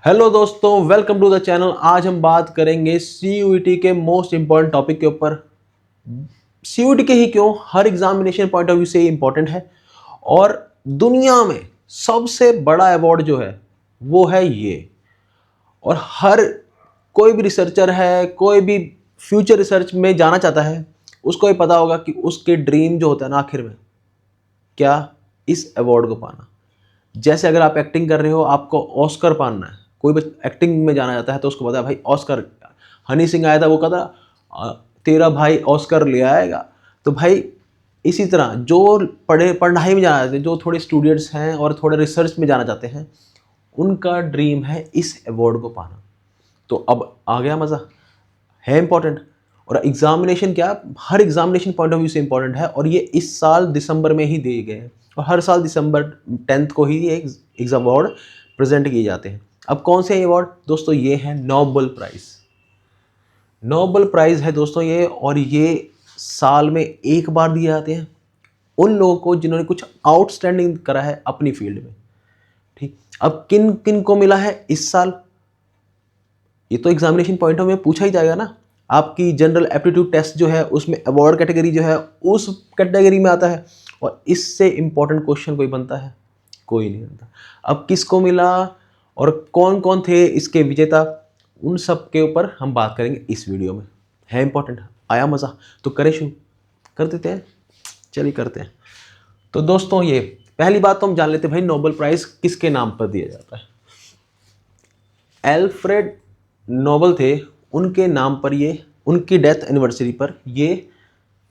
Hello दोस्तों, welcome to the channel. आज हम बात करेंगे सीयूईटी के मोस्ट इंपॉर्टेंट टॉपिक के ऊपर। सीयूईटी के ही क्यों, हर एग्जामिनेशन पॉइंट ऑफ व्यू से इंपॉर्टेंट है। और दुनिया में सबसे बड़ा अवार्ड जो है वो है ये। और हर कोई भी रिसर्चर है, कोई भी फ्यूचर रिसर्च में जाना चाहता है, उसको ही पता होगा कि उसके ड्रीम जो होता है ना, आखिर में क्या, इस अवार्ड को पाना। जैसे अगर आप एक्टिंग कर रहे हो, आपको ऑस्कर पाना है। कोई भी एक्टिंग में जाना जाता है तो उसको पता है भाई ऑस्कर। हनी सिंह आया था, वो कहता तेरा भाई ऑस्कर ले आएगा। तो भाई इसी तरह जो पढ़ाई में जाना चाहते हैं, जो थोड़े स्टूडेंट्स हैं और थोड़े रिसर्च में जाना चाहते हैं, उनका ड्रीम है इस अवार्ड को पाना। तो अब आ गया मज़ा, है इंपॉर्टेंट। और एग्जामिनेशन क्या, हर एग्जामिनेशन पॉइंट ऑफ व्यू से इंपॉर्टेंट है। और ये इस साल दिसंबर में ही दिए गए हैं और हर साल दिसंबर 10 को ही ये एग्जाम अवार्ड प्रेजेंट किए जाते हैं। अब कौन से अवार्ड दोस्तों, ये है नोबेल प्राइज़। नोबेल प्राइज़ है दोस्तों ये, और ये साल में एक बार दिए जाते हैं उन लोगों को जिन्होंने कुछ आउटस्टैंडिंग करा है अपनी फील्ड में। ठीक, अब किन किन को मिला है इस साल, ये तो एग्जामिनेशन पॉइंट ऑफ व्यू में पूछा ही जाएगा ना। आपकी जनरल एप्टीट्यूड टेस्ट जो है उसमें अवार्ड कैटेगरी जो है उस कैटेगरी में आता है। और इससे इंपॉर्टेंट क्वेश्चन कोई बनता है? कोई नहीं बनता। अब किसको मिला और कौन कौन थे इसके विजेता, उन सब के ऊपर हम बात करेंगे इस वीडियो में। है इंपॉर्टेंट, आया मज़ा? तो करें शुरू, कर देते हैं, चलिए करते हैं। तो दोस्तों ये पहली बात तो हम जान लेते हैं भाई, नोबेल प्राइज़ किसके नाम पर दिया जाता है। एल्फ्रेड नोबेल थे, उनके नाम पर ये, उनकी डेथ एनिवर्सरी पर ये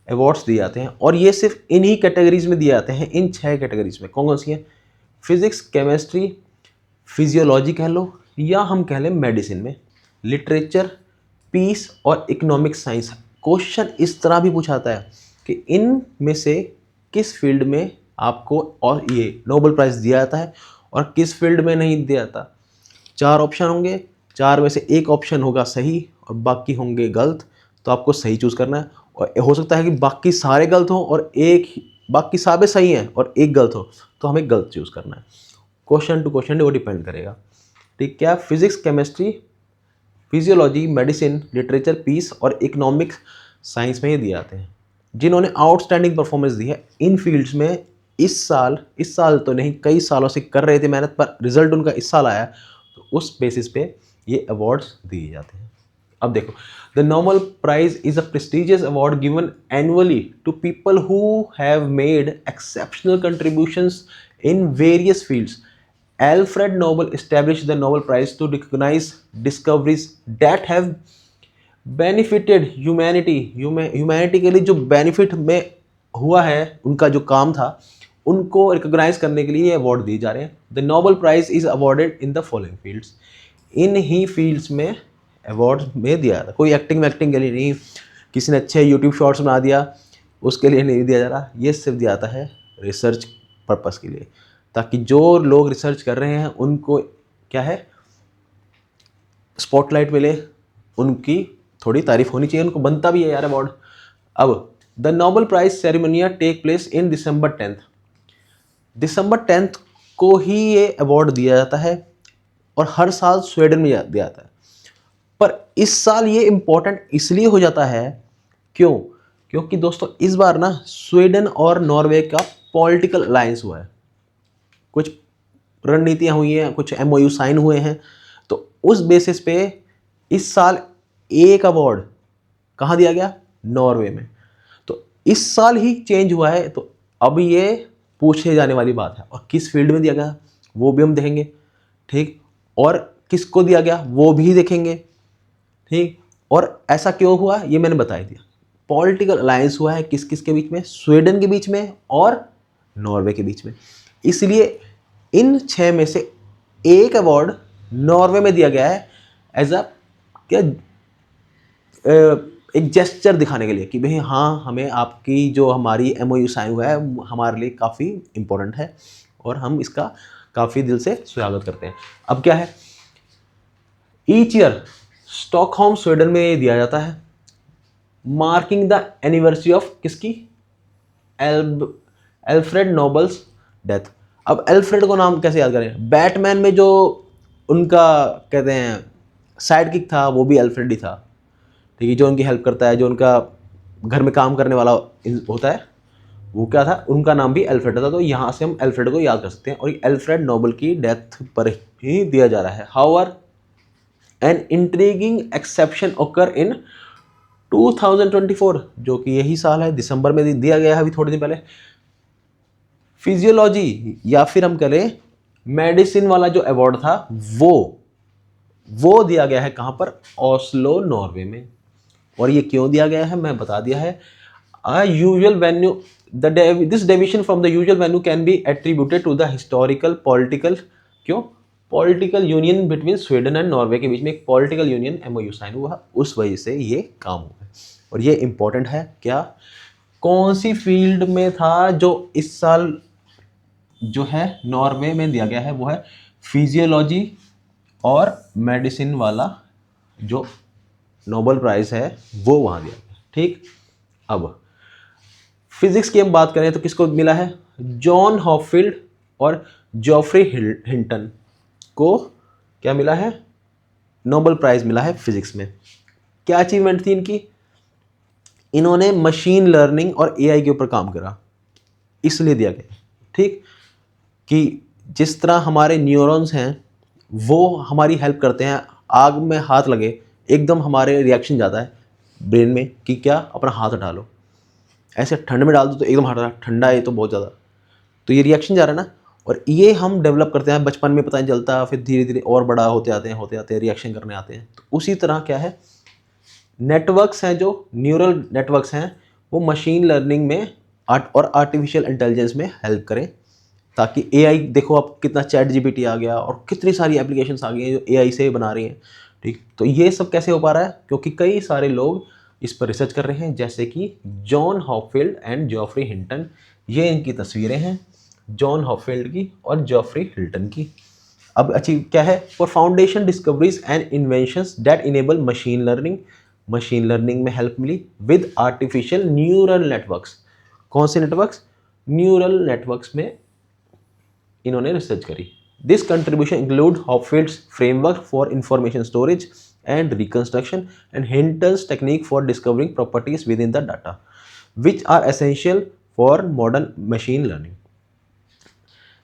अवार्ड्स दिए जाते हैं। और ये सिर्फ इन्हीं कैटेगरीज में दिए जाते हैं, इन 6 कैटेगरीज में। कौन कौन सी हैं? फिजिक्स, केमिस्ट्री, फिजियोलॉजी कह लो, या हम कह लें मेडिसिन में, लिटरेचर, पीस और इकोनॉमिक साइंस। क्वेश्चन इस तरह भी पूछाता है कि इन में से किस फील्ड में आपको और ये नोबेल प्राइज़ दिया जाता है और किस फील्ड में नहीं दिया जाता। 4 ऑप्शन होंगे, 4 में से एक ऑप्शन होगा सही और बाकी होंगे गलत। तो आपको सही चूज़ करना है। और हो सकता है कि बाकी सारे गलत हों और बाकी सारे सही हैं और एक गलत हो, तो हमें गलत चूज़ करना है। क्वेश्चन टू क्वेश्चन वो डिपेंड करेगा। ठीक, क्या physics, chemistry, physiology, medicine, literature, peace और इकोनॉमिक्स साइंस में ये दिए जाते हैं। जिन्होंने आउटस्टैंडिंग परफॉर्मेंस दी है इन फील्ड्स में इस साल तो नहीं, कई सालों से कर रहे थे मेहनत, पर रिजल्ट उनका इस साल आया, तो उस बेसिस पे ये अवार्ड्स दिए जाते हैं। अब देखो, the Nobel prize is a prestigious award given annually to people who have made exceptional contributions in various fields. Alfred Nobel established the Nobel Prize to recognize discoveries that have benefited humanity। Humanity के लिए जो benefit में हुआ है, उनका जो काम था, उनको रिकॉग्नाइज करने के लिए ये अवार्ड दिए जा रहे हैं। The Nobel prize is awarded in the following fields. इन ही फील्ड्स में अवार्ड में दिया जाता है। कोई एक्टिंग के लिए नहीं, किसी ने अच्छे यूट्यूब शॉर्ट्स बना दिया उसके लिए नहीं दिया जा रहा। ये सिर्फ दिया जाता है रिसर्च पर्पस के लिए, ताकि जो लोग रिसर्च कर रहे हैं उनको क्या है, स्पॉटलाइट मिले, उनकी थोड़ी तारीफ होनी चाहिए, उनको बनता भी है यार अवार्ड। अब the Nobel prize ceremony take place in December 10। दिसंबर 10 को ही ये अवार्ड दिया जाता है और हर साल स्वीडन में दिया जाता है। पर इस साल ये इम्पोर्टेंट इसलिए हो जाता है, क्यों? क्योंकि दोस्तों इस बार ना स्वीडन और नॉर्वे का पॉलिटिकल अलायंस हुआ है, कुछ रणनीतियाँ हुई हैं, कुछ MOU साइन हुए हैं। तो उस बेसिस पे इस साल एक अवार्ड कहाँ दिया गया? नॉर्वे में। तो इस साल ही चेंज हुआ है, तो अब ये पूछे जाने वाली बात है। और किस फील्ड में दिया गया वो भी हम देखेंगे, ठीक, और किसको दिया गया वो भी देखेंगे, ठीक। और ऐसा क्यों हुआ ये मैंने बता दिया। पॉलिटिकल अलायंस हुआ है किस किस के बीच में? स्वीडन के बीच में और नॉर्वे के बीच में। इसलिए इन 6 में से एक अवार्ड नॉर्वे में दिया गया है एज अ क्या, एक जेस्चर दिखाने के लिए कि भाई हाँ, हमें आपकी जो हमारी MOU साइन हुआ है हमारे लिए काफ़ी इम्पोर्टेंट है और हम इसका काफ़ी दिल से स्वागत करते हैं। अब क्या है, ईच ईयर स्टॉकहोम स्वीडन में ये दिया जाता है, मार्किंग द एनिवर्सरी ऑफ किसकी? Alfred nobles death. अब एल्फ्रेड को नाम कैसे याद करें? बैटमैन में जो उनका कहते हैं साइड किक था वो भी अल्फ्रेड ही था, ठीक है, जो उनकी हेल्प करता है, जो उनका घर में काम करने वाला होता है वो क्या था, उनका नाम भी अल्फ्रेड था। तो यहाँ से हम अल्फ्रेड को याद कर सकते हैं और ये अल्फ्रेड नोबल की डेथ पर ही दिया जा रहा है। हाउएवर एन इंट्रीगिंग एक्सेप्शन ओकर इन 2024, जो कि यही साल है, दिसंबर में दिया गया है अभी थोड़े दिन पहले। फिजियोलॉजी या फिर हम करें मेडिसिन वाला जो अवार्ड था वो दिया गया है कहाँ पर, ओस्लो नॉर्वे में। और ये क्यों दिया गया है मैं बता दिया है। A usual venue, this deviation from the usual venue can be attributed to the historical political, क्यों, political union between Sweden and Norway के बीच में एक पॉलिटिकल यूनियन MOU साइन हुआ, उस वजह से ये काम हुआ है। और ये इंपॉर्टेंट है क्या, कौन सी फील्ड में था जो इस साल जो है नॉर्वे में दिया गया है, वो है फिजियोलॉजी और मेडिसिन वाला जो नोबेल प्राइज है वो वहाँ दिया गया। ठीक, अब फिजिक्स की हम बात करें तो किसको मिला है, जॉन हॉपफील्ड और जॉफ्री हिंटन को क्या मिला है, नोबेल प्राइज मिला है फिजिक्स में। क्या अचीवमेंट थी इनकी, इन्होंने मशीन लर्निंग और AI के ऊपर काम करा, इसलिए दिया गया। ठीक, कि जिस तरह हमारे न्यूरॉन्स हैं वो हमारी हेल्प करते हैं, आग में हाथ लगे एकदम हमारे रिएक्शन जाता है ब्रेन में कि क्या, अपना हाथ हटा लो, ऐसे ठंड में डाल दो तो एकदम हटा, ठंडा है तो बहुत ज़्यादा, तो ये रिएक्शन जा रहा है ना। और ये हम डेवलप करते हैं, बचपन में पता नहीं चलता, फिर धीरे धीरे और बड़ा होते आते हैं रिएक्शन करने आते हैं। तो उसी तरह क्या है, नेटवर्क्स हैं जो न्यूरल नेटवर्क्स हैं वो मशीन लर्निंग में और आर्टिफिशियल इंटेलिजेंस में हेल्प करें, ताकि AI, देखो आप कितना ChatGPT आ गया और कितनी सारी एप्लीकेशंस आ गई हैं जो AI से बना रही हैं। ठीक, तो ये सब कैसे हो पा रहा है, क्योंकि कई सारे लोग इस पर रिसर्च कर रहे हैं, जैसे कि John Hopfield and Geoffrey Hinton. ये इनकी तस्वीरें हैं, जॉन हॉपफील्ड की और जॉफ्री हिल्टन की। अब अचीव क्या है, for foundation discoveries and inventions that enable machine learning, machine learning में हेल्प मिली विद आर्टिफिशियल न्यूरल नेटवर्क्स। कौन से नेटवर्क्स, न्यूरल नेटवर्क्स में इन्होंने रिसर्च करी। This contribution include Hopfield's framework for information storage and reconstruction and Hinton's technique for discovering properties with in the data which are essential for modern machine learning.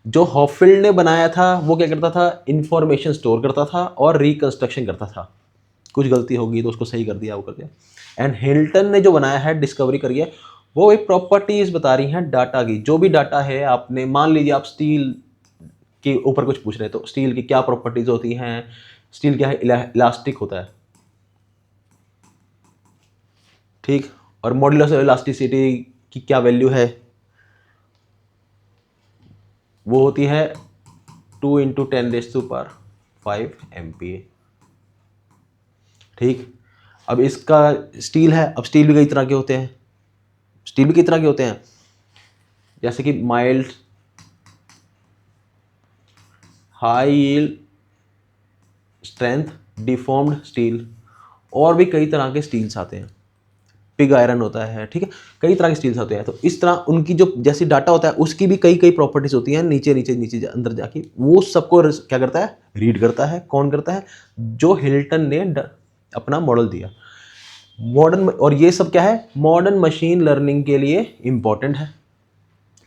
जो Hopfield ने बनाया था वो क्या करता था, इंफॉर्मेशन स्टोर करता था और रिकंस्ट्रक्शन करता था, कुछ गलती होगी तो उसको सही कर दिया, वो कर दिया। एंड हिल्टन ने जो बनाया है, डिस्कवरी करी है, वो एक प्रॉपर्टीज बता रही हैं डाटा की। जो भी डाटा है, आपने मान लीजिए आप स्टील के ऊपर कुछ पूछ रहे हैं तो स्टील की क्या प्रॉपर्टीज होती हैं, स्टील क्या है, इलास्टिक होता है, ठीक, और मॉड्यूलस इलास्टिसिटी की क्या वैल्यू है, वो होती है 2 × 10⁵ MPa। ठीक, अब इसका स्टील है, अब स्टील भी कई तरह के होते हैं, स्टील भी कई तरह के होते हैं, जैसे कि mild, high yield strength, deformed steel, और भी कई तरह के स्टील्स आते हैं, पिग आयरन होता है, ठीक है, कई तरह के स्टील्स होते हैं। तो इस तरह उनकी जो जैसी डाटा होता है उसकी भी कई कई प्रॉपर्टीज होती हैं, नीचे नीचे नीचे अंदर जाके वो सबको क्या करता है, रीड करता है। कौन करता है, जो हिल्टन ने अपना मॉडल दिया मॉडर्न, और ये सब क्या है, मॉडर्न मशीन लर्निंग के लिए इंपॉर्टेंट है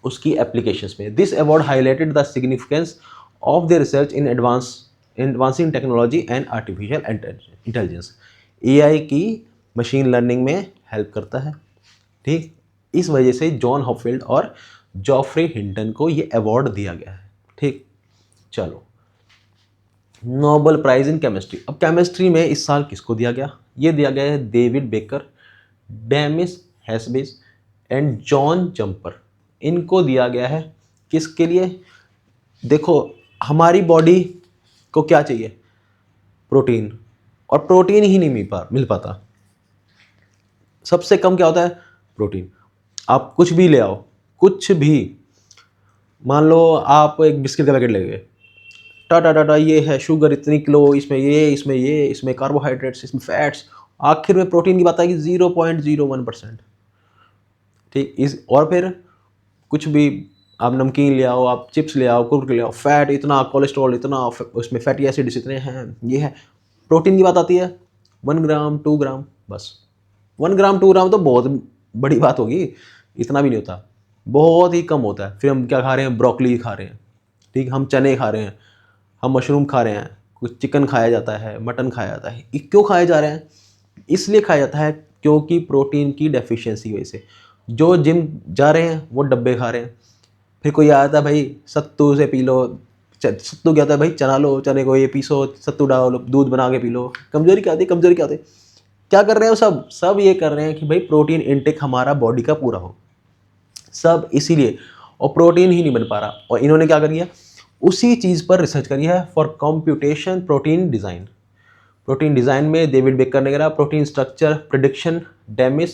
उसकी एप्लीकेशंस में। This award highlighted the significance of the research in advancing technology and artificial intelligence. AI की मशीन लर्निंग में हेल्प करता है। ठीक, इस वजह से जॉन हॉपफील्ड और जॉफ्री हिंटन को ये अवार्ड दिया गया है। ठीक, चलो, नोबेल प्राइज इन केमिस्ट्री। अब केमिस्ट्री में इस साल किसको दिया गया, ये दिया गया है David Baker, Demis Hassabis and John Jumper. इनको दिया गया है किसके लिए, देखो हमारी बॉडी को क्या चाहिए, प्रोटीन, और प्रोटीन ही नहीं मिल पाता। सबसे कम क्या होता है, प्रोटीन। आप कुछ भी ले आओ, कुछ भी, मान लो आप एक बिस्किट का पैकेट ले गए, टाटा टाटा ये है शुगर इतनी किलो, इसमें ये, इसमें ये, इसमें कार्बोहाइड्रेट्स, इसमें फैट्स, आखिर में प्रोटीन की बात आएगी 0.01%। ठीक, इस और फिर कुछ भी आप नमकीन ले आओ, आप चिप्स ले आओ, कुरकुरे ले आओ, फैट इतना, कोलेस्ट्रॉल इतना, उसमें फैटी एसिड्स इतने हैं, ये है। प्रोटीन की बात आती है 1 ग्राम 2 ग्राम, बस 1 ग्राम 2 ग्राम तो बहुत बड़ी बात होगी, इतना भी नहीं होता, बहुत ही कम होता है। फिर हम क्या खा रहे हैं, ब्रोकली खा रहे हैं, ठीक, हम चने खा रहे हैं, हम मशरूम खा रहे हैं, कुछ चिकन खाया जाता है, मटन खाया जाता है। ये क्यों खाए जा रहे हैं? इसलिए खाया जाता है क्योंकि प्रोटीन की डेफिशिएंसी की वजह से। जो जिम जा रहे हैं वो डब्बे खा रहे हैं, फिर कोई आया था भाई सत्तू से पी लो, सत्तू क्या था भाई, चना लो, चने को ये पीसो, सत्तू डालो, दूध बना के पी लो। कमजोरी क्या आती है, कमजोरी क्या आती है? क्या कर रहे हो सब ये कर रहे हैं कि भाई प्रोटीन इनटेक हमारा बॉडी का पूरा हो, सब इसीलिए। और प्रोटीन ही नहीं बन पा रहा, और इन्होंने क्या करी है, उसी चीज़ पर रिसर्च करी है for computation protein design. Protein design में डेविड बेकर ने करा, protein structure prediction Demis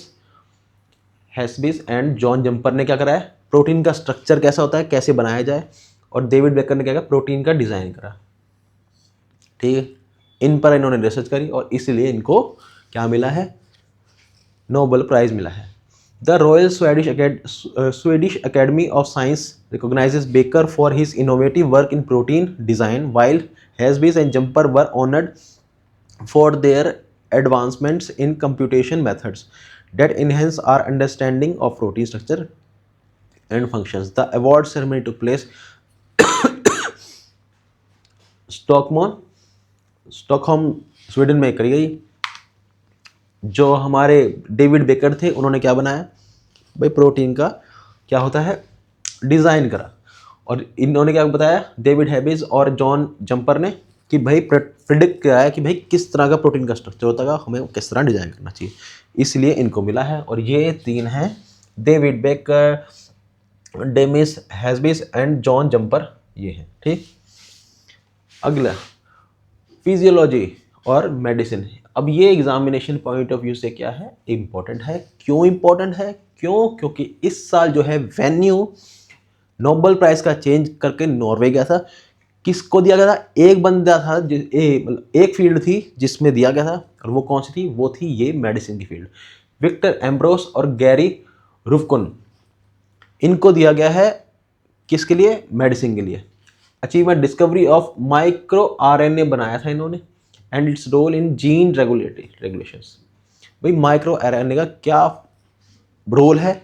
Hassabis and John Jumper ने क्या करा है, प्रोटीन का स्ट्रक्चर कैसा होता है, कैसे बनाया जाए, और डेविड बेकर ने क्या करा, प्रोटीन का डिज़ाइन करा। ठीक है, इन पर इन्होंने रिसर्च करी और इसलिए इनको क्या मिला है, नोबेल प्राइज़ मिला है। The royal Swedish academy of science recognizes Baker for his innovative work in protein design, while Hasbiss and Jumper were honored for their advancements in computation methods that enhance our understanding of protein structure and functions. The award ceremony took place Stockholm Sweden में करी गई। जो हमारे David baker थे उन्होंने क्या बनाया भाई, प्रोटीन का क्या होता है डिज़ाइन करा, और इन्होंने क्या बताया, डेविड हैबिस और जॉन जंपर ने, कि भाई प्रिडिक्ट किया है कि भाई किस तरह का प्रोटीन का स्ट्रक्चर होता है, हमें किस तरह डिज़ाइन करना चाहिए, इसलिए इनको मिला है। और ये 3 हैं, David Baker, demise habeas and John jumper, ये हैं। ठीक, अगला फिजियोलॉजी और मेडिसिन। अब ये एग्जामिनेशन पॉइंट ऑफ व्यू से क्या है, इम्पोर्टेंट है। क्यों इम्पोर्टेंट है? क्योंकि इस साल जो है वेन्यू नोबेल प्राइज़ का चेंज करके नॉर्वे गया था। किसको दिया गया था? एक बंदा था, एक फील्ड थी जिसमें दिया गया था, और वो कौन सी थी? वो थी ये मेडिसिन की फील्ड। विक्टर एम्ब्रोस और गैरी रुफकुन, इनको दिया गया है किसके लिए? मेडिसिन के लिए। Achievement discovery of micro RNA बनाया था इन्होंने, and its role in gene regulations. भाई माइक्रो आरएनए का क्या रोल है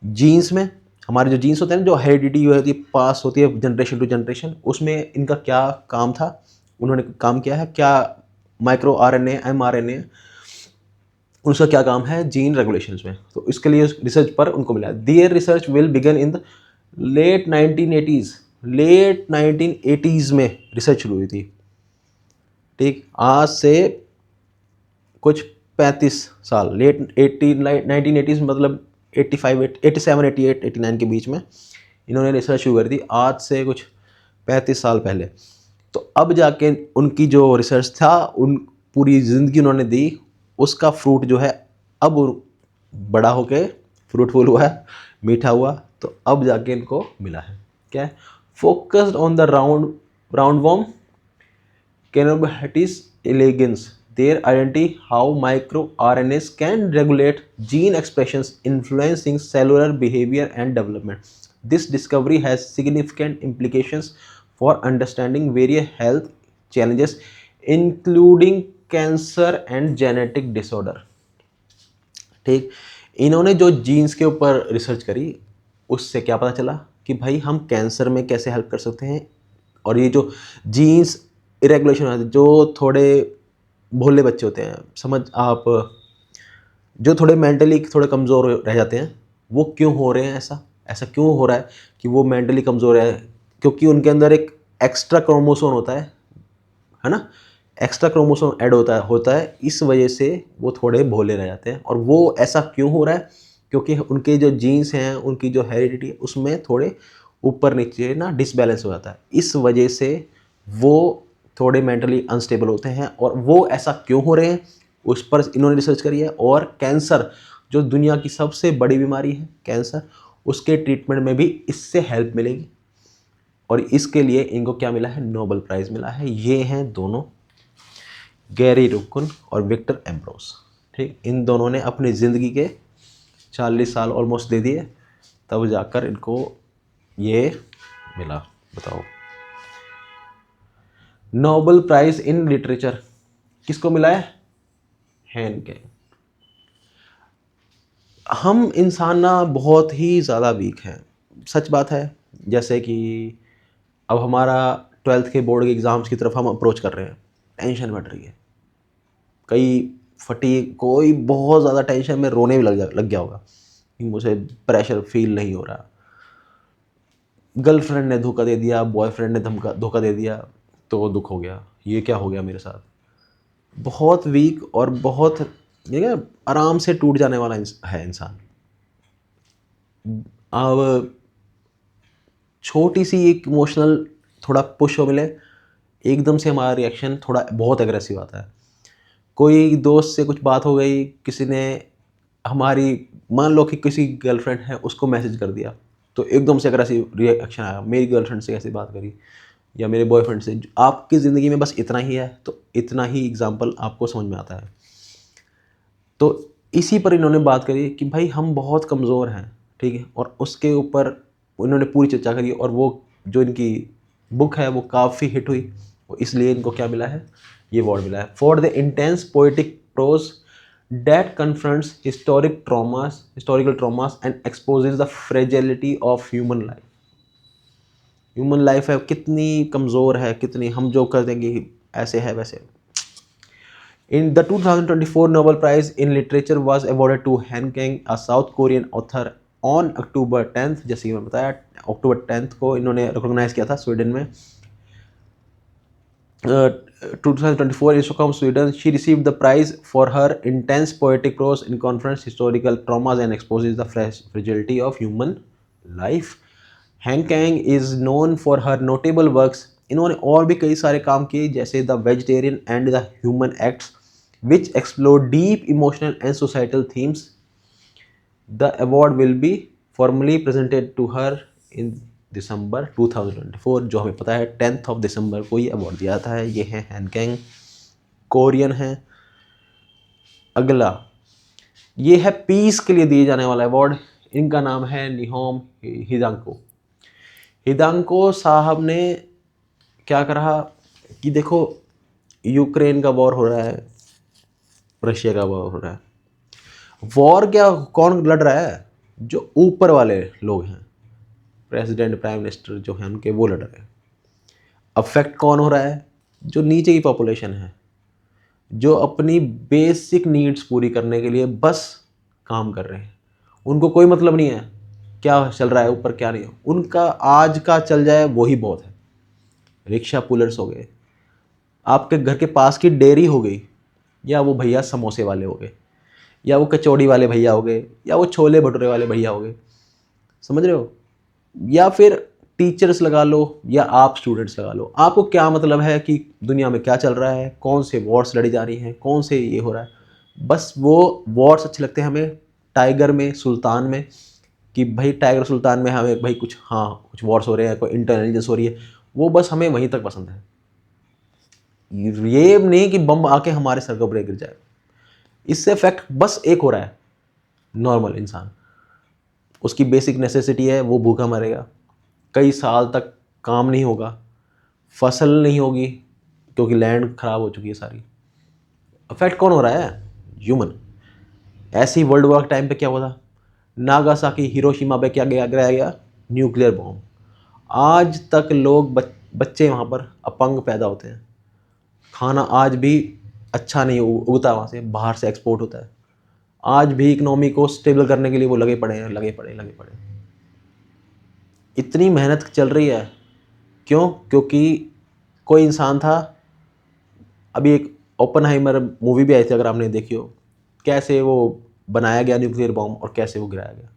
जीन्स में? हमारे जो जीन्स होते हैं ना, जो हेरिडिटी होती है, पास होती है जनरेशन टू जनरेशन, उसमें इनका क्या काम था, उन्होंने काम किया है क्या? माइक्रो आरएनए, एमआरएनए, उसका क्या काम है जीन रेगुलेशंस में। तो इसके लिए रिसर्च पर उनको मिला। Their research will begin in the late 1980s में रिसर्च शुरू हुई थी। ठीक, आज से कुछ 35 साल, लेट 1980s मतलब 85, 87, 88, 89 के बीच में इन्होंने रिसर्च शुरू करी थी, आज से कुछ 35 साल पहले। तो अब जाके उनकी जो रिसर्च था, उन पूरी ज़िंदगी उन्होंने दी, उसका फ्रूट जो है अब बड़ा होके फ्रूटफुल हुआ है, मीठा हुआ, तो अब जाके इनको मिला है। क्या है? Focused on the round warm Caenorhabditis elegans, their identity how microRNAs can regulate gene expressions influencing cellular behavior and development. This discovery has significant implications for understanding various health challenges including cancer and genetic disorder. ठीक, इन्होंने जो jeans के ऊपर research करी उससे क्या पता चला कि भाई हम कैंसर में कैसे हेल्प कर सकते हैं। और ये जो जीन्स इरेगुलेशन होते हैं, जो थोड़े भोले बच्चे होते हैं, समझ आप, जो थोड़े मेंटली थोड़े कमज़ोर रह जाते हैं, वो क्यों हो रहे हैं? ऐसा क्यों हो रहा है कि वो मेंटली कमज़ोर है? क्योंकि उनके अंदर एक एक्स्ट्रा क्रोमोसोम होता है ना, एक्स्ट्रा क्रोमोसोम ऐड होता है, इस वजह से वो थोड़े भोले रह जाते हैं। और वो ऐसा क्यों हो रहा है? क्योंकि उनके जो जीन्स हैं, उनकी जो हेरिडिटी है, उसमें थोड़े ऊपर नीचे ना डिसबैलेंस हो जाता है, इस वजह से वो थोड़े मेंटली अनस्टेबल होते हैं। और वो ऐसा क्यों हो रहे हैं उस पर इन्होंने रिसर्च करी है। और कैंसर, जो दुनिया की सबसे बड़ी बीमारी है कैंसर, उसके ट्रीटमेंट में भी इससे हेल्प मिलेगी। और इसके लिए इनको क्या मिला है? नोबेल प्राइज़ मिला है। ये हैं दोनों, गैरी रुफकुन और विक्टर एम्ब्रोस। ठीक, इन दोनों ने अपनी ज़िंदगी के 40 साल ऑलमोस्ट दे दिए, तब जाकर इनको ये मिला। बताओ, नोबेल प्राइज इन लिटरेचर किसको मिला है? हैनकेन। हम इंसान ना बहुत ही ज़्यादा वीक हैं, सच बात है। जैसे कि अब हमारा 12th के बोर्ड के एग्ज़ाम्स की तरफ हम अप्रोच कर रहे हैं, टेंशन बढ़ रही है, कई फटी, कोई बहुत ज़्यादा टेंशन में रोने भी लग गया होगा कि मुझे प्रेशर फील नहीं हो रहा, गर्लफ्रेंड ने धोखा दे दिया, बॉयफ्रेंड ने धोखा दे दिया, तो दुख हो गया, ये क्या हो गया मेरे साथ। बहुत वीक और बहुत ये क्या आराम से टूट जाने वाला है इंसान। अब छोटी सी एक इमोशनल थोड़ा पुश हो मिले, एकदम से हमारा रिएक्शन थोड़ा बहुत एग्रेसिव आता है। कोई दोस्त से कुछ बात हो गई, किसी ने हमारी, मान लो कि किसी गर्लफ्रेंड है उसको मैसेज कर दिया, तो एकदम से एग्रेसिव रिएक्शन आया, मेरी गर्लफ्रेंड से कैसे बात करी या मेरे बॉयफ्रेंड से। आपकी ज़िंदगी में बस इतना ही है, तो इतना ही एग्जाम्पल आपको समझ में आता है। तो इसी पर इन्होंने बात करी कि भाई हम बहुत कमज़ोर हैं, ठीक है, और उसके ऊपर इन्होंने पूरी चर्चा करी, और वो जो इनकी बुक है वो काफ़ी हिट हुई, इसलिए इनको क्या मिला है, ये अवार्ड मिला है for the intense poetic prose that confronts historical traumas and exposes the fragility of human life। Human life है कितनी कमज़ोर है, कितनी हम जो कर देंगे ऐसे है वैसे। In the 2024 Nobel Prize in Literature was awarded to Han Kang, a South Korean author, on October 10th। जैसे कि मैं बताया, अक्टूबर 10th को इन्होंने रिकॉग्नाइज किया था स्वीडन में। 2024 in Stockholm, Sweden, she received the prize for her intense poetic prose in confronts historical traumas and exposes the fragility of human life। Han Kang is known for her notable works। इन्होंने और भी कई सारे काम किए, जैसे the vegetarian and the human acts, which explore deep emotional and societal themes। The award will be formally presented to her in December 2024। जो हमें पता है 10th of December को ये अवार्ड दिया जाता है। ये है Han Kang, कोरियन है। अगला ये है पीस के लिए दिए जाने वाला अवार्ड, इनका नाम है निहोम हिदांको। हिदांको साहब ने क्या करा कि देखो, यूक्रेन का वॉर हो रहा है, रशिया का वॉर हो रहा है। वॉर क्या कौन लड़ रहा है? जो ऊपर वाले लोग हैं, प्रेसिडेंट, प्राइम मिनिस्टर जो हैं उनके, वो लड़ रहे हैं। अफेक्ट कौन हो रहा है? जो नीचे की पॉपुलेशन है, जो अपनी बेसिक नीड्स पूरी करने के लिए बस काम कर रहे हैं। उनको कोई मतलब नहीं है क्या चल रहा है ऊपर, क्या नहीं। उनका आज का चल जाए वही बहुत है। रिक्शा पुलर्स हो गए, आपके घर के पास की डेयरी हो गई, या वो भैया समोसे वाले हो गए, या वो कचौड़ी वाले भैया हो गए, या वो छोले भटूरे वाले भैया हो गए, समझ रहे हो? या फिर टीचर्स लगा लो, या आप स्टूडेंट्स लगा लो। आपको क्या मतलब है कि दुनिया में क्या चल रहा है, कौन से वॉर्स लड़ी जा रही हैं, कौन से ये हो रहा है। बस वो वॉर्स अच्छे लगते हैं हमें, टाइगर में, सुल्तान में, कि भाई टाइगर सुल्तान में हमें भाई कुछ, हाँ कुछ वॉर्स हो रहे हैं, कोई इंटेलिजेंस हो रही है, वो बस हमें वहीं तक पसंद है। ये नहीं कि बम आके हमारे सर के ऊपर गिर जाए। इससे इफेक्ट बस एक हो रहा है, नॉर्मल इंसान, उसकी बेसिक नेसेसिटी है, वो भूखा मरेगा, कई साल तक काम नहीं होगा, फसल नहीं होगी क्योंकि लैंड खराब हो चुकी है सारी। इफेक्ट कौन हो रहा है? ह्यूमन। ऐसे ही वर्ल्ड वॉर के टाइम पे क्या हुआ था? नागासाकी, हिरोशिमा पे क्या गिराया गया? Nuclear bomb. आज तक लोग बच्चे वहाँ पर अपंग पैदा होते हैं। खाना आज भी अच्छा नहीं उगता, वहाँ से बाहर से एक्सपोर्ट होता है। आज भी इकोनॉमी को स्टेबल करने के लिए वो लगे पड़े हैं, लगे पड़े। इतनी मेहनत चल रही है, क्यों? क्योंकि कोई इंसान था, अभी एक ओपनहाइमर मूवी भी आई थी, अगर आपने देखी हो, कैसे वो बनाया गया न्यूक्लियर बॉम्ब और कैसे वो गिराया गया।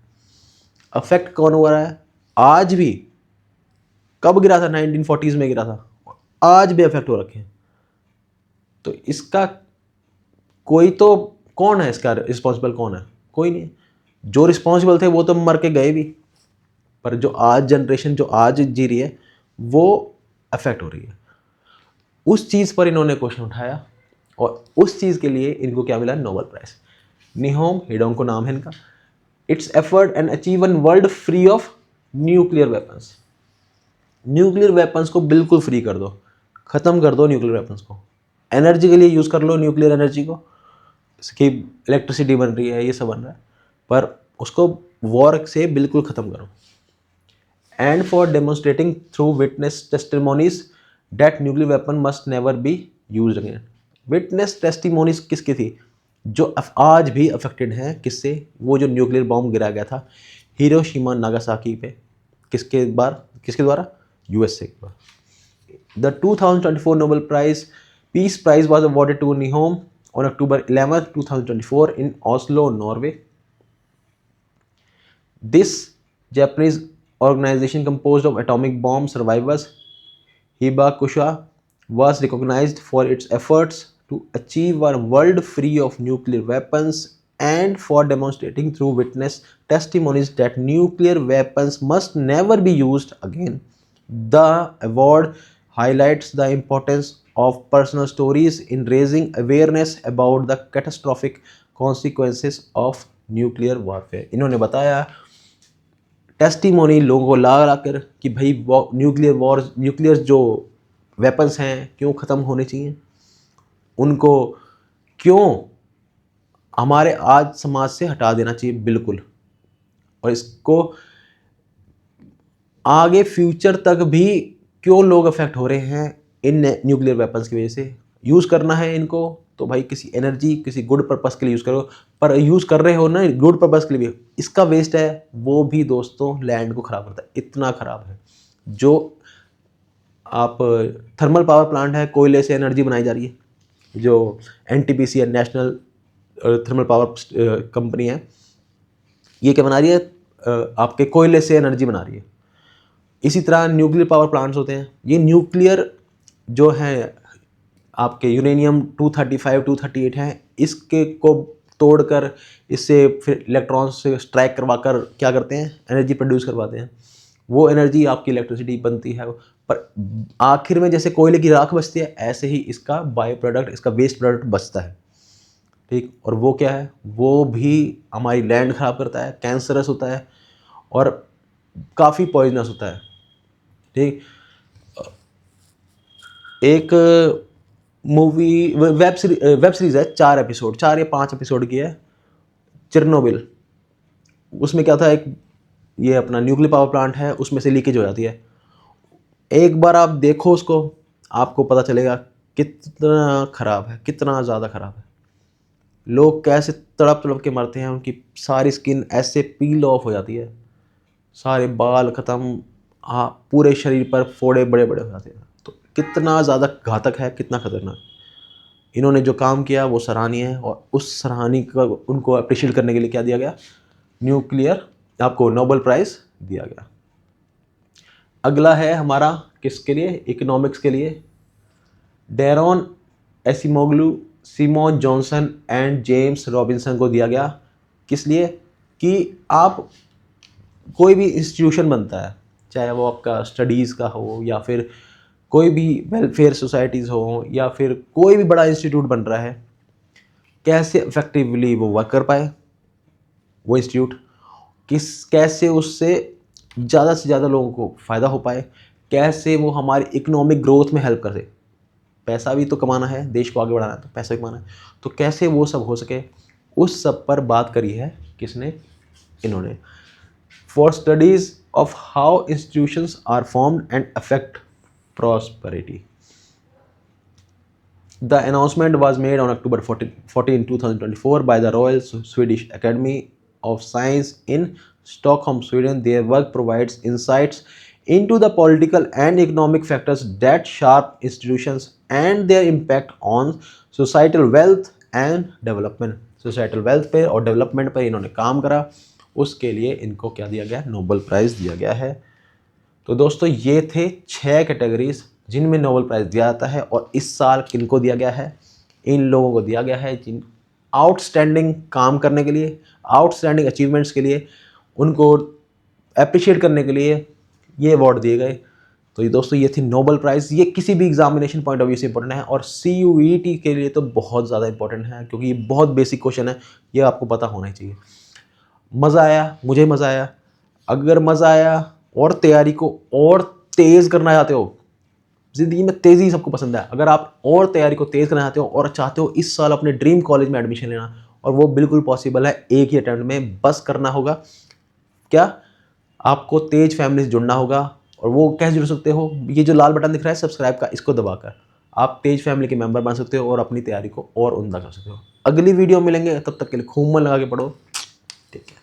अफेक्ट कौन हो रहा है? आज भी। कब गिरा था? 1940s में गिरा था, आज भी अफेक्ट हो रखे हैं। तो इसका कोई तो, कौन है इसका रिस्पॉन्सिबल, कौन है? कोई नहीं। जो रिस्पॉन्सिबल थे वो तो मर के गए भी, पर जो आज जनरेशन जो आज जी रही है वो अफेक्ट हो रही है। उस चीज़ पर इन्होंने क्वेश्चन उठाया, और उस चीज़ के लिए इनको क्या मिला? Nobel prize. निहोम हिडोंको नाम है इनका। It's effort and achieve N world free of nuclear weapons, nuclear weapons को बिल्कुल फ्री कर दो, ख़त्म कर दो न्यूक्लियर वेपन्स को, एनर्जी के लिए यूज़ कर लो न्यूक्लियर एनर्जी को, इसकी इलेक्ट्रिसिटी बन रही है, ये सब बन रहा है, पर उसको वॉर से बिल्कुल ख़त्म करो। And for demonstrating through witness testimonies that nuclear weapon must never be use again. Witness testimonies किसकी थी? जो आज भी अफेक्टेड हैं, किससे? वो जो न्यूक्लियर बॉम्ब गिरा गया था हिरोशिमा नागासाकी पे, किसके द्वारा? यूएसए के द्वारा। The 2024 Nobel prize peace prize was awarded to Nihon on October 11, 2024 in Oslo, Norway. This Japanese organization composed of atomic bomb survivors, Hibakusha, was recognized for its efforts to achieve a world free of nuclear weapons and for demonstrating through witness testimonies that nuclear weapons must never be used again. The award highlights the importance of personal stories in raising awareness about the catastrophic consequences of nuclear warfare. इन्होंने बताया testimony लोगों को ला कर कि भाई nuclear जो weapons हैं क्यों ख़त्म होने चाहिए, उनको क्यों हमारे आज समाज से हटा देना चाहिए बिल्कुल, और इसको आगे फ्यूचर तक भी क्यों लोग अफेक्ट हो रहे हैं इन न्यूक्लियर वेपन्स की वजह से। यूज़ करना है इनको तो भाई किसी एनर्जी, किसी गुड पर्पस के लिए यूज़ करो, पर यूज़ कर रहे हो ना गुड पर्पस के लिए भी, इसका वेस्ट है, वो भी दोस्तों लैंड को ख़राब करता है, इतना ख़राब है। जो आप थर्मल पावर प्लांट है, कोयले से एनर्जी बनाई जा रही है, जो NTPC है, नेशनल थर्मल पावर कंपनी है, ये क्या बना रही है? आपके कोयले से एनर्जी बना रही है। इसी तरह न्यूक्लियर पावर प्लांट्स होते हैं, ये न्यूक्लियर जो है आपके यूरेनियम 235 238 हैं, इसके को तोड़कर इससे फिर इलेक्ट्रॉन से स्ट्राइक करवा कर क्या करते हैं? एनर्जी प्रोड्यूस करवाते हैं। वो एनर्जी आपकी इलेक्ट्रिसिटी बनती है, पर आखिर में जैसे कोयले की राख बचती है, ऐसे ही इसका बायो प्रोडक्ट, इसका वेस्ट प्रोडक्ट बचता है, ठीक। और वो क्या है? वो भी हमारी लैंड ख़राब करता है, कैंसरस होता है और काफ़ी पॉइजनस होता है, ठीक। एक मूवी वेब सीरीज़ है, 4 या 5 एपिसोड की है, चिरनोबिल। उसमें क्या था, एक ये अपना न्यूक्लियर पावर प्लांट है, उसमें से लीकेज हो जाती है। एक बार आप देखो उसको, आपको पता चलेगा कितना ख़राब है, कितना ज़्यादा ख़राब है। लोग कैसे तड़प तड़प के मरते हैं, उनकी सारी स्किन ऐसे पील ऑफ हो जाती है, सारे बाल ख़त्म, हाँ पूरे शरीर पर फोड़े बड़े बड़े हो जाते हैं। तो कितना ज़्यादा घातक है, कितना खतरनाक। इन्होंने जो काम किया वो सराहनीय है, और उस सराहनीय का उनको अप्रिशिएट करने के लिए क्या दिया गया? न्यूक्लियर आपको नोबेल प्राइज़ दिया गया। अगला है हमारा किसके लिए? इकोनॉमिक्स के लिए। Daron Acemoglu, Simon Johnson and James Robinson को दिया गया। किस लिए? कि आप कोई भी इंस्टीट्यूशन बनता है, चाहे वो आपका स्टडीज़ का हो या फिर कोई भी वेलफेयर सोसाइटीज़ हो या फिर कोई भी बड़ा इंस्टीट्यूट बन रहा है, कैसे इफेक्टिवली वो वर्क कर पाए वो इंस्टीट्यूट, कैसे उससे ज़्यादा से ज़्यादा लोगों को फ़ायदा हो पाए, कैसे वो हमारी इकोनॉमिक ग्रोथ में हेल्प कर दे। पैसा भी तो कमाना है, देश को आगे बढ़ाना है तो पैसा कमाना है, तो कैसे वो सब हो सके, उस सब पर बात करी है किसने? इन्होंने। For studies of how institutions are formed and affect prosperity. The announcement was made on October 14, 2024 by the Royal Swedish Academy of Science in Stockholm, Sweden. Their work provides insights into the political and economic factors that shape institutions and their impact on societal wealth and development. Societal wealth पे और development पे इन्होंने काम करा, उसके लिए इनको क्या दिया गया? नोबेल प्राइज़ दिया गया है। तो दोस्तों ये थे 6 कैटेगरीज जिनमें नोबेल प्राइज़ दिया जाता है, और इस साल किनको दिया गया है? इन लोगों को दिया गया है जिन आउटस्टैंडिंग काम करने के लिए, आउटस्टैंडिंग अचीवमेंट्स के लिए, उनको अप्रिशिएट करने के लिए ये अवार्ड दिए गए। तो ये दोस्तों ये थी नोबेल प्राइज़। ये किसी भी एग्जामिनेशन पॉइंट ऑफ व्यू से इंपॉर्टेंट है, और CUET के लिए तो बहुत ज़्यादा इंपॉर्टेंट है, क्योंकि ये बहुत बेसिक क्वेश्चन है, ये आपको पता होना ही चाहिए। मज़ा आया? मुझे मज़ा आया। अगर मज़ा आया और तैयारी को और तेज़ करना चाहते हो, ज़िंदगी में तेज़ी सबको पसंद है, अगर आप और तैयारी को तेज़ करना चाहते हो और चाहते हो इस साल अपने ड्रीम कॉलेज में एडमिशन लेना, और वो बिल्कुल पॉसिबल है एक ही अटेम्प्ट में, बस करना होगा क्या, आपको तेज फैमिली से जुड़ना होगा। और वो कैसे जुड़ सकते हो, ये जो लाल बटन दिख रहा है सब्सक्राइब का, इसको दबाकर आप तेज फैमिली के मेंबर बन सकते हो और अपनी तैयारी को और उम्दा कर सकते हो। अगली वीडियो मिलेंगे, तब तक के लिए खूब मन लगा के पढ़ो। ठीक है।